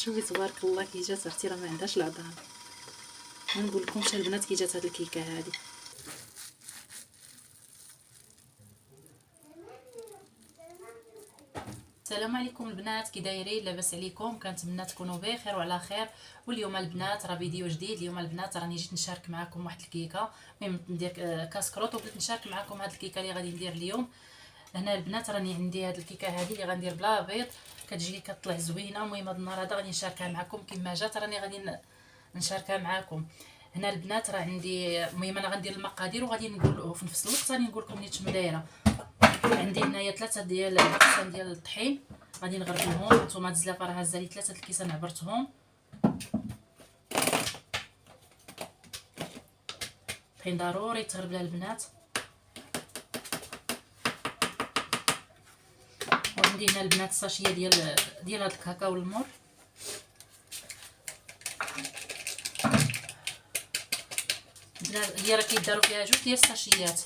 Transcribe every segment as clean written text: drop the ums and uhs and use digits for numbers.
شوفي تبارك الله كي جات اختي راه ما عندهاش العظام. ما نقول لكمش البنات كي جات هاد الكيكه هادي. السلام عليكم البنات، كي دايرين؟ لاباس عليكم؟ كنتمنى تكونوا بخير وعلى خير. واليوم البنات راه فيديو جديد. اليوم البنات راني جيت نشارك معكم واحد الكيكه، المهم ندير كاسكروط، وبغيت نشارك معكم هاد الكيكه اللي غادي ندير اليوم. هنا البنات راني عندي هاد الكيكه هذه اللي غندير بلا بيض، كتجي لي كطلع زوينه. المهم هاد النهار هذا غادي نشاركها معكم كما جات، راني غادي نشاركها معكم. هنا البنات راه عندي، المهم انا غندير المقادير وغادي نقول في نفس الوقت غادي نقول لكم نيت شنو دايره. عندي هنايا 3 ديال الكيسان ديال الطحين غادي نغربلهم. نتوما الزلافه راه هازه لي 3 الكيسان عبرتهم. الطحين ضروري تغرب لها البنات. وعندي هنا البنات الساشيه ديال هاد الكاكاو المر. هي راه كيداروا فيها جوج ديال الساشيات،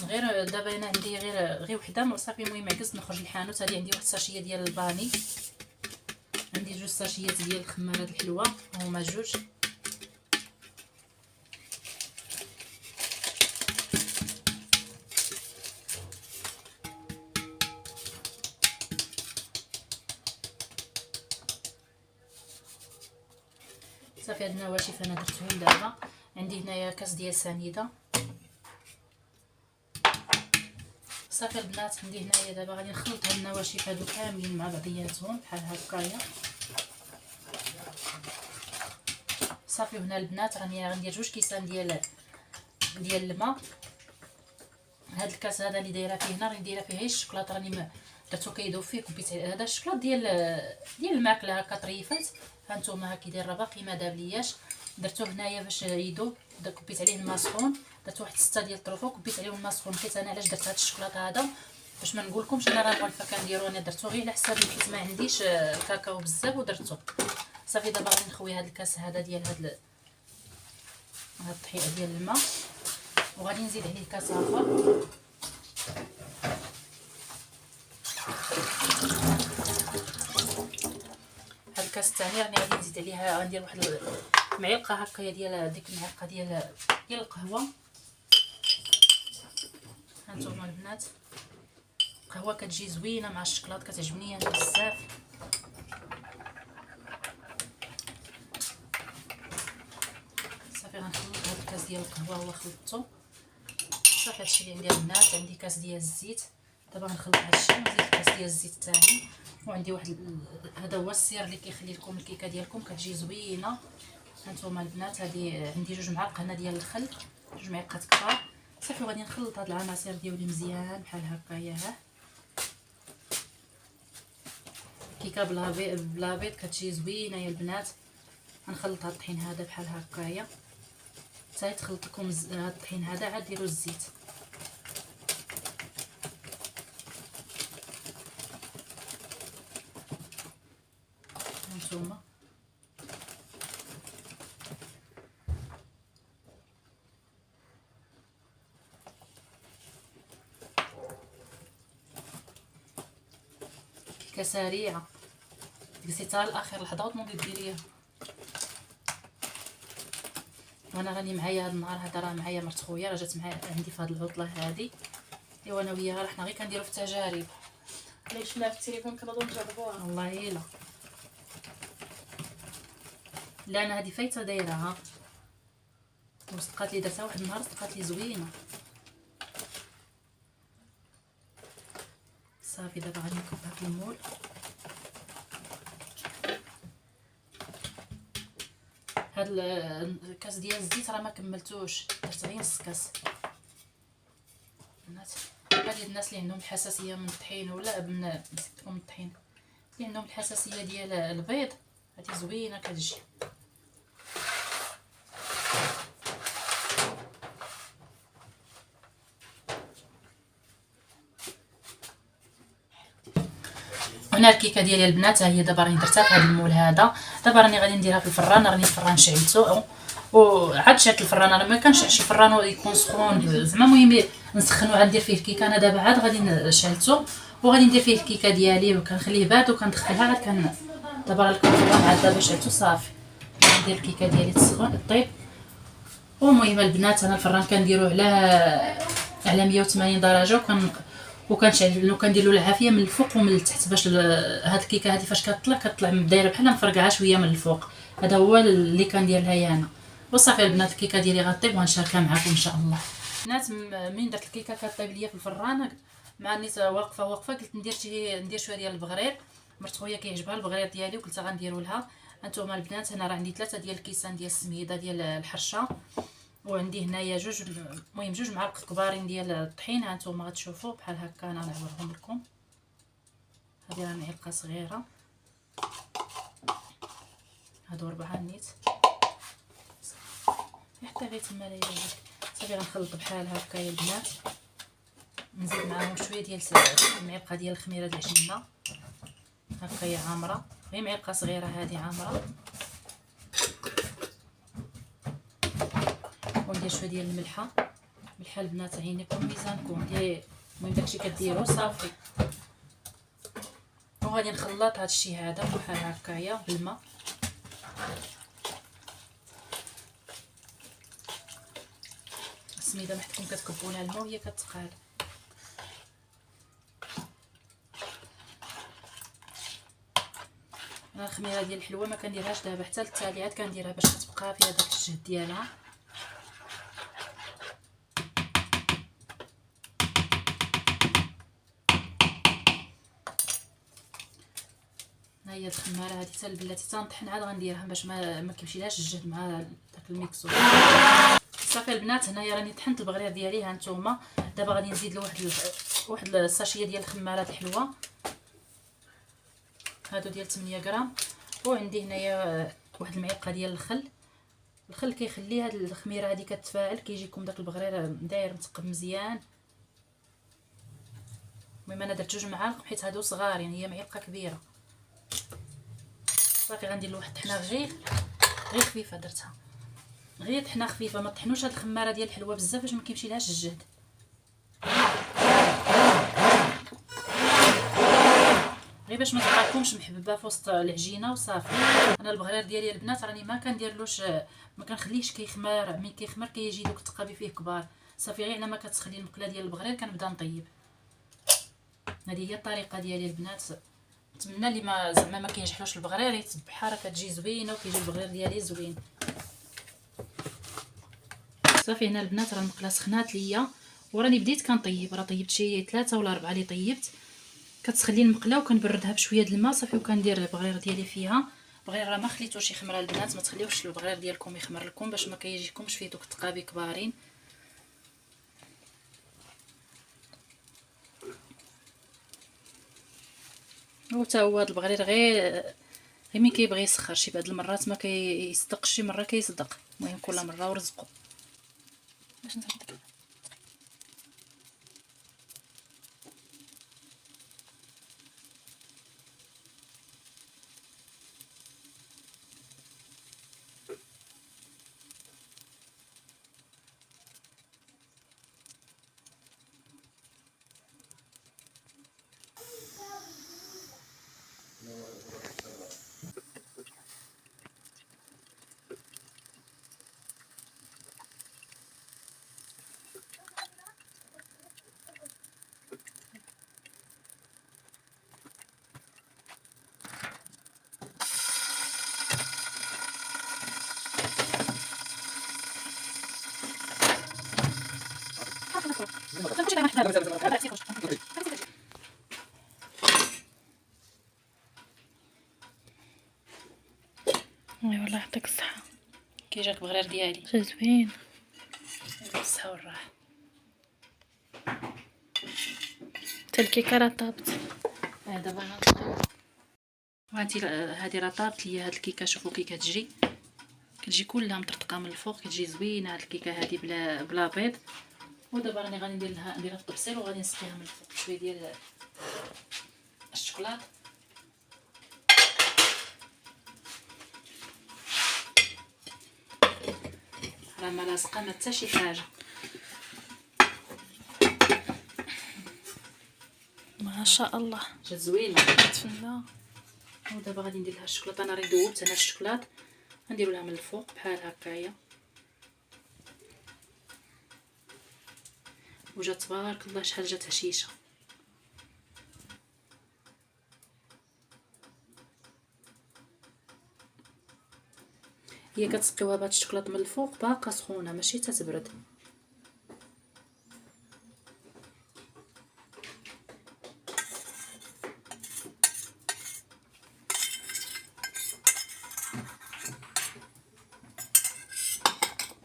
غير دابا انا عندي غير وحده صافي. المهم عكزت نخرج للحانوت. هذه عندي واحد الساشيه ديال الباني، عندي جوج ساشيات ديال الخمارات الحلوه هما جوج. صافي هاد النواشف انا درتهم دابا. عندي هنايا كاس ديال سنيده. صافي البنات عندي هنايا دابا غادي نخلط هاد النواشف هادو كاملين مع بعضياتهم بحال هكايا. صافي هنا البنات راني غندير جوج كيسان ديال الماء. هاد الكاس هذا اللي دايره فيه هنا راني دايره فيه الشوكولاط، راني درتو كيذوب فيه. كبيت هذا الشوكولاط ديال الماكله هكا طريفات. هانتوما هاكي داير باقي ما دابلياش. درتو هنايا باش يذوب. كبيت عليه الماء سخون، درت واحد 6 ديال الطروفه كبيت عليهم الماء سخون. حيت انا علاش درت هاد الشوكولاط هذا باش ما نقولكمش انا راه غالفه كنديرو. انا درتو غير على حسابي حيت ما عنديش كاكاو بزاف ودرتو. صافي دابا غادي نخوي هاد الكاس هذا ديال هاد الطحين ديال الماء، وغادي نزيد عليه كاس اخر. هاد الكاس الثاني راني غادي نزيد عليها، غندير واحد معلقه هكايا ديال ديك المعلقه ديال القهوه. هانتوما البنات القهوه كتجي زوينه مع الشكلاط، كتعجبني انا بزاف. صافي غنخلط هاد الكاس ديال القهوه هو خلطته. صافي هادشي اللي عندي البنات. عندي كاس ديال الزيت، دابا غنخلط هادشي ونزيد كاس ديال الزيت الثاني. وعندي واحد هذا هو السر اللي كيخلي لكم الكيكه ديالكم كتجي زوينه. هانتوما البنات هذه عندي 2 معالق هنا ديال الخل، 2 معالق كبار. صافي غادي نخلط هاد العناصر ديالي مزيان بحال هكايا. ها كيكه بلا بيض كتجي زوينه يا البنات. غنخلط هاد الطحين هذا بحال هكايا. حتى يتخلط لكم هاد الطحين هذا عاد ديروا الزيت. هانتوما كيكه سريعه، جلسي حتى لاخر لحظه وتنوضي ديريها. وانا راني معايا هاد النهار هذا راه معايا مرت خويا، راه جات معايا عندي في هاد العطله هادي. ايوا انا وياها راه حنا غير كنديرو في التجارب. علاش لا في التليفون كنوضو نجربوها؟ والله لا انا هادي فايته دايرها. وصدقات لي درتها واحد النهار، صدقات لي زوينه. صافي دابا غادي نكبها في المول. هاد الكاس ديال الزيت راه ما كملتوش، درت غير نص كاس. البنات هاد الناس اللي عندهم الحساسيه من الطحين ولا من نسيتكم الطحين، اللي عندهم الحساسيه ديال البيض، هادي زوينه كتجي. هنا الكيكه ديالي البنات ها هي دابا راني درتها في هذا المول هذا. دابا راني غادي نديرها في الفران. راني الفران شعلته وعاد شعلت الفران. انا ما كنشعلش الفران يكون سخون زعما، المهم نسخنو عاد ندير فيه الكيكه. انا دابا عاد غادي نشعلته وغادي ندير فيه الكيكه ديالي وكنخليه بارد وكندخلها عاد دابا راه الكونفور معدا باش عدتو صافي. ندير الكيكه ديالي تسخن طيب. المهم البنات انا الفران كنديروه على 180 درجه وكنشعل وكندير له العافيه من الفوق ومن التحت باش هاد الكيكه هادي فاش كطلع دايره بحال مفرقعه شويه من الفوق. هذا هو اللي كندير لها انا. وصافي البنات الكيكه ديالي غطيب وغنشاركها معكم ان شاء الله. البنات من درت الكيكه كطيب ليا في الفران مع النيت واقفه قلت ندير شويه ديال البغرير. مرت خويا كيعجبها البغرير ديالي وقلت غنديروا لها. انتما البنات هنا راه عندي 3 ديال الكيسان ديال السميده ديال الحرشه، وعندي هنايا جوج معالق كبارين ديال الطحين. ها نتوما غتشوفوا بحال هكا. انا نعبرهم لكم. هذه راه معلقه صغيره، هادو 4 نيت حتى غير تما ليا. صافي غنخلط بحال هكا يا البنات. نزيد معاهم شويه ديال المعلقه ديال الخميره ديال العجينه هكا هي عامره، غير معلقه صغيره هذه عامره. وندير شويه ديال الملحه البنات عينيكم ميزانكم. المهم داكشي كديروا صافي. وغادي نخلط هادشي هذا بحال هكايا بالماء. السميده محتكم كتكبوا لها الماء وهي كتقاد. انا الخميره ديال الحلوه ما كنديرهاش دابا حتى للتاليات، كنديرها باش تبقى فيها داك الشهد ديالها. هي الخماره هذه حتى البلاتي تنطحن عاد غنديرها باش ما كيمشيلهاش الجهد مع داك الميكسور. صافي البنات هنايا راني طحنت البغرير ديالي. ها نتوما دابا غادي نزيد له واحد الساشيه ديال الخمارات الحلوه، هادو ديال 8 غرام. وعندي هنايا واحد المعلقه ديال الخل كيخلي هاد الخميره هادي كتفاعل، كيجيكم داك البغرير داير مثقب مزيان. المهم انا درت 2 معالق حيت هادو صغارين، هي معلقه كبيره. صافي غندير له واحد الطحنه غير خفيفه، درتها غير طحنه خفيفه. ما طحنوش هاد الخماره ديال الحلوه بزاف باش ما كيمشيلهاش الجهد. غير باش ما تبقاكمش محببه في وسط العجينه وصافي. انا البغرير ديالي البنات راني ما كنديرلوش، ما كنخليهش كيخمر. ملي كيخمر كيجي دوك التقابي فيه كبار. صافي غير على ما كتسخلي المقله ديال البغرير كنبدا نطيب. هذه هي الطريقه ديالي البنات. نتمنى اللي ما زعما ما كينجحلوش البغرير يتبعها، راه كتجي زوينه وكيجي البغرير ديالي زوين. صافي هنا البنات راه المقله سخنات ليا وراني بديت كنطيب. راه طيبت شي 3 ولا 4 اللي طيبت. كتسخلي المقله وكنبردها بشويه د الماء صافي، وكندير البغرير ديالي فيها. البغرير راه ما خليتوش يخمر البنات، ما تخليوش البغرير ديالكم يخمر لكم باش ما كيجيكمش فيه دوك التقابي كبارين. وتا هو هاد البغرير غير ملي كيبغي يسخر شي بعض المرات ما كيصدقش، شي مره كيصدق. المهم كل مره ورزقو. باش نزيد وي والله يعطيك الصحة. كي جاك البغرير ديالي جا زوين. بالصحه والراحه. حتى الكيكه راه طابت. دابا هانتي هادي راه طابت ليا هاد الكيكه. شوفوا كي كتجي كلها مطرطقه من الفوق، كتجي زوينه هاد الكيكه هادي بلا بيض. ودابا راني غادي نديرها الطبسيل وغادي نسقيها من الفوق بشويه ديال الشوكولاط. راه ما لاصقه ما حتى شي حاجه. ما شاء الله جات زوينه. تفنى. ودابا غادي ندير لها الشوكولاته. انا راه ذوبت انا الشوكولات، غنديروا لها من الفوق بحال هكايا. وجات تبارك الله شحال جات هشيشه. هي كتسقيوها بهاد الشوكولاط من الفوق باقا سخونه ماشي تتبرد.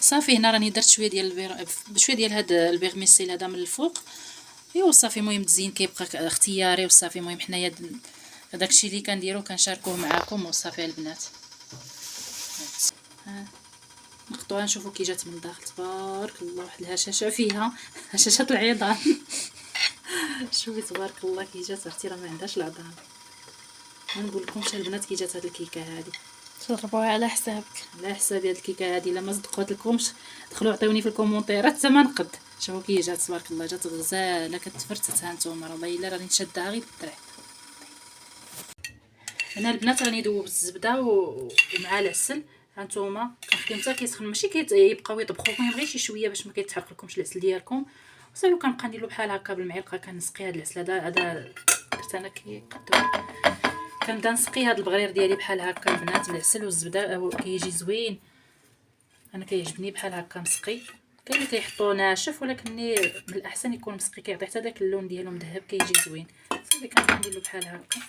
صافي هنا راني درت شويه ديال شويه ديال هاد البيغميسيل هذا من الفوق. ايوا صافي المهم التزيين كيبقى اختياري وصافي. المهم حنايا داكشي اللي كنديرو كنشاركوه معاكم وصافي البنات. ها نقطوها نشوفوا كي جات من الداخل تبارك الله. واحد الهشاشه فيها هشاشه العظام. شوفي تبارك الله كي جات اختي راه ما عندهاش العظام. ما نقول لكمش البنات كي جات هاد الكيكه هادي. جربوها على حسابك. على حسابي هاد الكيكه هادي. الا ما صدقت لكمش دخلوا عطيوني في الكومونتيرات حتى ما نقد. شوفوا كي جات تبارك الله. جات غزاله كتفرتت. ها نتوما والله الا راني نشدها غير بالدرع. هنا البنات راني ذوبت الزبده ومع العسل. ها نتوما كنخليهم حتى كيسخن ماشي كيبقاو يطبخوا. المهم غير شي شويه باش ما كيتحرق لكمش العسل ديالكم. وصافي وكنبقى نديرو بحال هكا بالمعلقه كنسقي هاد العسل هذا درت انا كنبدا نسقي هاد البغرير ديالي بحال هكا البنات بالعسل والزبده كيجي زوين. انا كيعجبني بحال هكا مسقي. كاين اللي كيحطوه ناشف ولكن من الاحسن يكون مسقي كيعطي حتى داك اللون ديالو مذهب كيجي زوين. صافي كنبدا نديرو بحال هكا.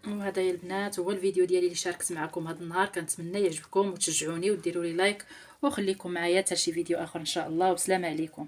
وهذا يا البنات هو الفيديو ديالي اللي شاركت معكم هذا النهار. كنتمنى يعجبكم وتشجعوني وديروا لي لايك وخليكم معايا حتى شي فيديو اخر ان شاء الله. وبسلامه عليكم.